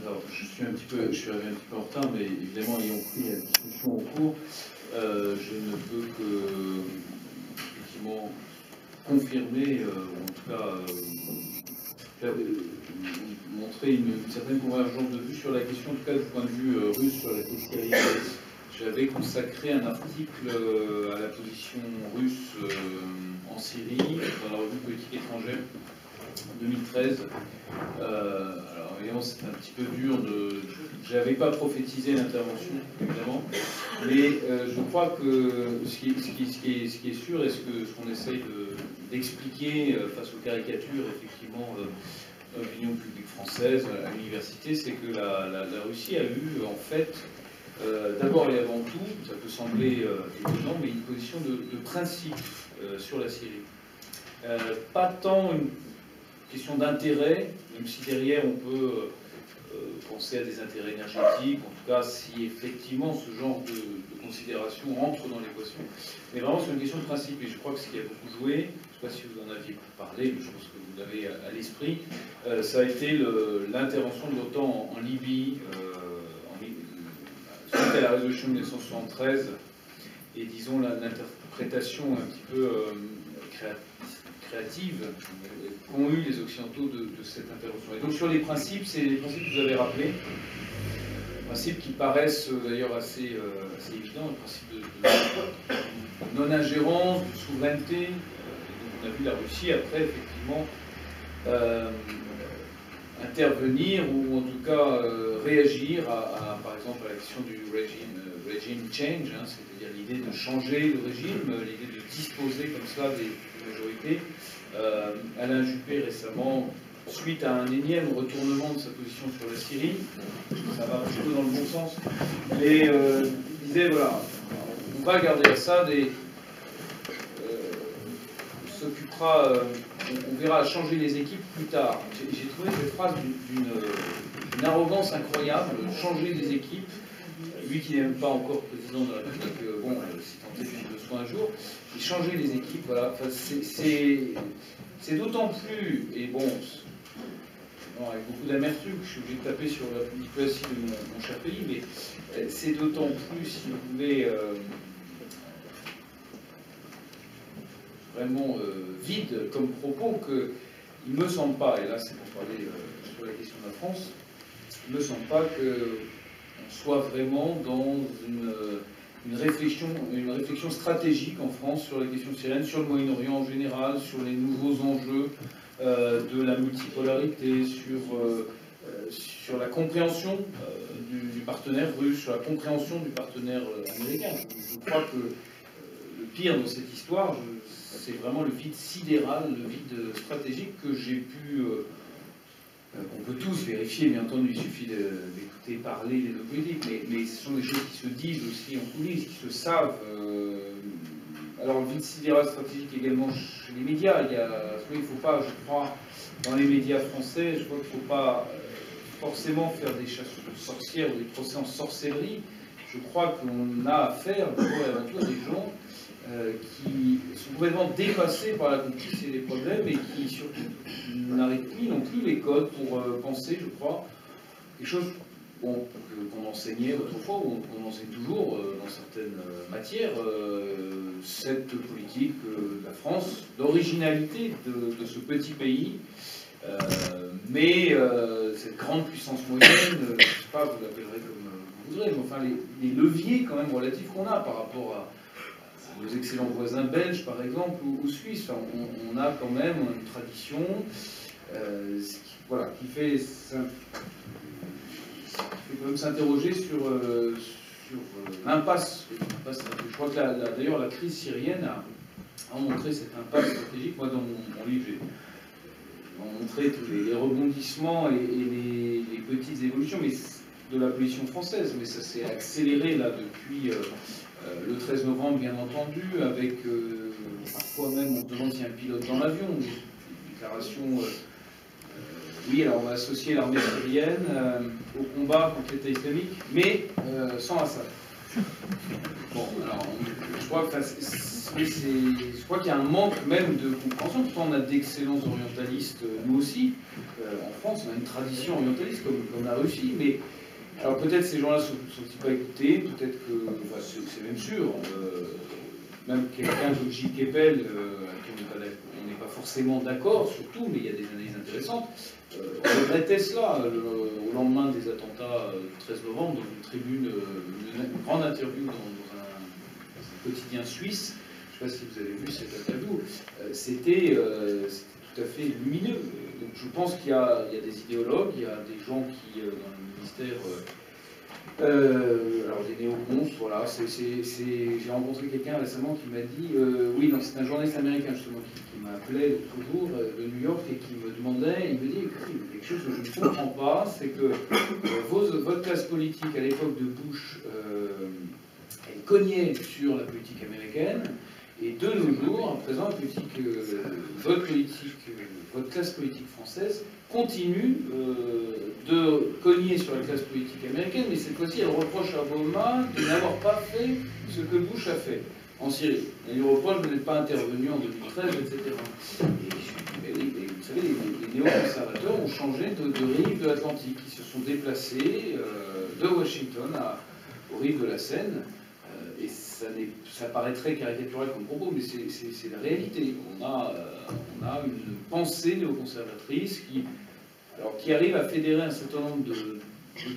Alors, je suis arrivé un petit peu en retard, mais évidemment, ayant pris la discussion en cours, je ne peux que effectivement confirmer, ou en tout cas montrer une certaine convergence de vue sur la question, en tout cas du point de vue russe sur la question syrienne. J'avais consacré un article à la position russe en Syrie, dans la revue Politique étrangère, en 2013. Alors évidemment, c'est un petit peu dur de... Je n'avais pas prophétisé l'intervention, évidemment, mais je crois que ce qui est sûr et ce qu'on essaye d'expliquer face aux caricatures, effectivement, de l'opinion publique française, à l'université, c'est que la Russie a eu, en fait, d'abord et avant tout, ça peut sembler étonnant, mais une position de principe sur la Syrie. Pas tant une question d'intérêt, même si derrière on peut penser à des intérêts énergétiques, en tout cas si effectivement ce genre de considération rentre dans l'équation, mais vraiment c'est une question de principe, et je crois que ce qui a beaucoup joué, je ne sais pas si vous en aviez parlé, mais je pense que vous l'avez à l'esprit, ça a été l'intervention de l'OTAN en Libye, suite à la résolution de 1973, et disons l'interprétation un petit peu créative qu'ont eu les Occidentaux de cette intervention. Et donc sur les principes, c'est les principes que vous avez rappelés, principes qui paraissent d'ailleurs assez évidents, le principe de non-ingérence, de souveraineté. On a vu la Russie après, effectivement, intervenir ou en tout cas réagir par exemple à la question du regime change, hein, c'est-à-dire l'idée de changer le régime, l'idée de disposer comme ça des majorités. Alain Juppé récemment, suite à un énième retournement de sa position sur la Syrie, ça va plutôt dans le bon sens, mais disait voilà, on va garder Assad et s'occupera, on verra changer les équipes plus tard. J'ai trouvé cette phrase d'une arrogance incroyable, changer les équipes. Lui qui n'est même pas encore président de la République, bon, si tant est qu'il le soit un jour, et changer les équipes, voilà, enfin, c'est d'autant plus, et bon, avec beaucoup d'amertume, je suis obligé de taper sur la diplomatie de mon cher pays, mais c'est d'autant plus, si vous voulez, vraiment vide comme propos qu'il ne me semble pas, et là c'est pour parler sur la question de la France, il ne me semble pas qu'on soit vraiment dans une réflexion stratégique en France sur la question syrienne, sur le Moyen-Orient en général, sur les nouveaux enjeux de la multipolarité, sur la compréhension du partenaire russe, sur la compréhension du partenaire américain. Je crois que le pire de cette histoire, c'est vraiment le vide sidéral, le vide stratégique que j'ai pu, qu'on peut tous vérifier, bien entendu, il suffit d'écouter parler des hommes politiques, mais ce sont des choses qui se disent aussi en coulisses, qui se savent. Alors le vide sidéral stratégique également chez les médias, il ne faut pas, je crois, dans les médias français, je crois qu'il ne faut pas forcément faire des chasses aux sorcières ou des procès en sorcellerie. Je crois qu'on a affaire, avant tout, à des gens qui sont complètement dépassés par la complicité des problèmes et qui surtout n'arrivent plus non plus les codes pour penser, je crois, quelque chose qu'on enseignait autrefois ou qu'on enseigne toujours dans certaines matières, cette politique de la France, d'originalité de ce petit pays, mais cette grande puissance moyenne, je ne sais pas, vous l'appellerez comme vous voudrez, mais enfin les leviers quand même relatifs qu'on a par rapport à nos excellents voisins belges, par exemple, ou suisses. Enfin, on a quand même une tradition qui fait quand même s'interroger sur l'impasse. Je crois que d'ailleurs la crise syrienne a montré cette impasse stratégique. Moi, dans mon livre, j'ai montré tous les rebondissements et les petites évolutions de la position française, mais ça s'est accéléré là depuis le 13 novembre, bien entendu, avec parfois même on se demande s'il y a un pilote dans l'avion, des déclarations. Oui, alors on va associer l'armée syrienne au combat contre l'État islamique, mais sans Assad. Bon, alors, je crois qu'il y a un manque même de compréhension. Pourtant, on a d'excellents orientalistes, nous aussi. En France, on a une tradition orientaliste comme la Russie, mais alors peut-être ces gens-là ne sont-ils pas écoutés, peut-être que, enfin, c'est même sûr, même quelqu'un comme Gilles Kepel, à qui on n'est pas forcément d'accord sur tout, mais il y a des analyses intéressantes, regrettait cela au lendemain des attentats du 13 novembre, dans une tribune, une grande interview dans un quotidien suisse. Je ne sais pas si vous avez vu cette interview. C'était tout à fait lumineux. Donc je pense qu'il y a des idéologues, il y a des gens qui, dans le ministère, alors des néocons, voilà. J'ai rencontré quelqu'un récemment qui m'a dit, oui, c'est un journaliste américain justement qui m'a appelé l'autre jour de New York et qui me demandait, il me dit, écoutez, quelque chose que je ne comprends pas, c'est que votre classe politique à l'époque de Bush, elle cognait sur la politique américaine. Et de nos jours, à présent, votre classe politique française continue de cogner sur la classe politique américaine, mais cette fois-ci, elle reproche à Obama de n'avoir pas fait ce que Bush a fait en Syrie. Elle lui reproche de n'être pas intervenu en 2013, etc. Et vous savez, les néoconservateurs ont changé de rive de l'Atlantique. Ils se sont déplacés de Washington aux rives de la Seine. Et ça paraît très caricatural comme propos, mais c'est la réalité. On a une pensée néoconservatrice qui arrive à fédérer un certain nombre de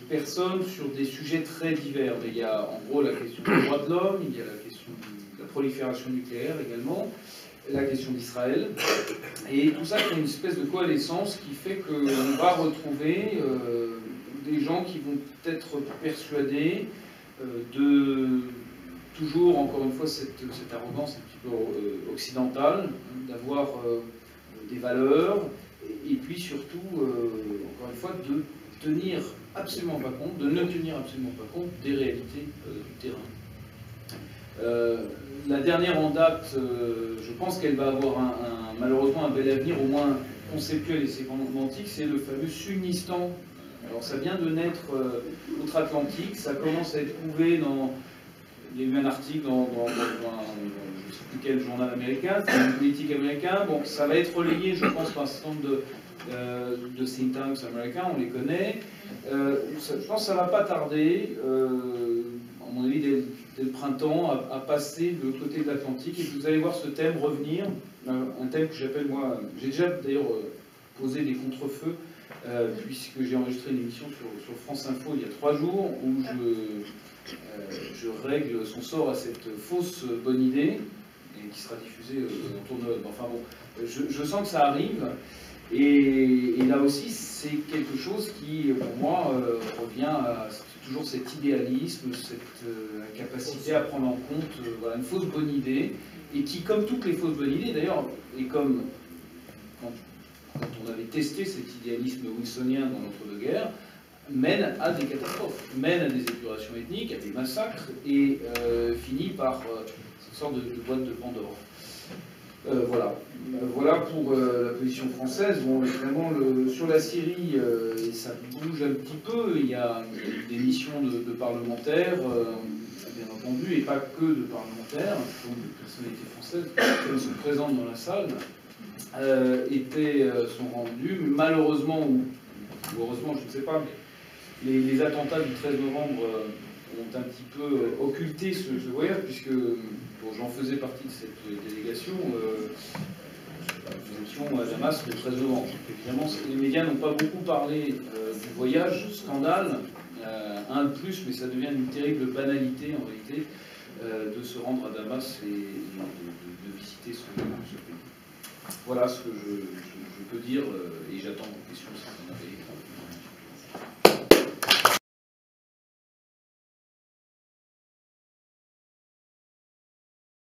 personnes sur des sujets très divers. Mais il y a en gros la question des droits de l'homme, il y a la question de la prolifération nucléaire également, la question d'Israël. Et tout ça crée une espèce de coalescence qui fait qu'on va retrouver des gens qui vont être persuadés toujours, encore une fois, cette arrogance un petit peu occidentale, d'avoir des valeurs, et puis surtout, encore une fois, de tenir absolument pas compte, de ne tenir absolument pas compte des réalités du terrain. La dernière en date, je pense qu'elle va avoir malheureusement un bel avenir, au moins conceptuel et sémantique, c'est le fameux Sunnistan. Alors ça vient de naître outre-Atlantique, ça commence à être prouvé dans... Il y a eu un article dans je ne sais plus quel journal américain, c'est un politique américain. Bon, ça va être relayé, je pense, par un certain nombre de think tanks américains, on les connaît. Je pense que ça ne va pas tarder, à mon avis, dès le printemps, à passer de l'autre côté de l'Atlantique. Et vous allez voir ce thème revenir, un thème que j'appelle, moi, j'ai déjà d'ailleurs posé des contre-feux, puisque j'ai enregistré une émission sur France Info il y a 3 jours, où je règle son sort à cette fausse bonne idée, et qui sera diffusée autour de... Enfin bon, je sens que ça arrive, et là aussi, c'est quelque chose qui, pour moi, revient à toujours cet idéalisme, cette incapacité à prendre en compte voilà, une fausse bonne idée, et qui, comme toutes les fausses bonnes idées, d'ailleurs, et comme quand on avait testé cet idéalisme wilsonien dans l'entre-deux-guerres, mène à des catastrophes, mène à des épurations ethniques, à des massacres, et finit par cette sorte de boîte de Pandore. Voilà pour la position française. Bon, vraiment, sur la Syrie, ça bouge un petit peu. Il y a des missions de parlementaires, bien entendu, et pas que de parlementaires, de personnalités françaises qui sont présentes dans la salle, sont rendues, malheureusement, ou heureusement, je ne sais pas, mais les attentats du 13 novembre ont un petit peu occulté ce voyage, puisque bon, j'en faisais partie de cette délégation. Nous étions à Damas le 13 novembre. Évidemment, les médias n'ont pas beaucoup parlé du voyage, scandale, un de plus, mais ça devient une terrible banalité en réalité, de se rendre à Damas et de visiter ce pays. Voilà ce que je peux dire, et j'attends vos questions si vous en avez.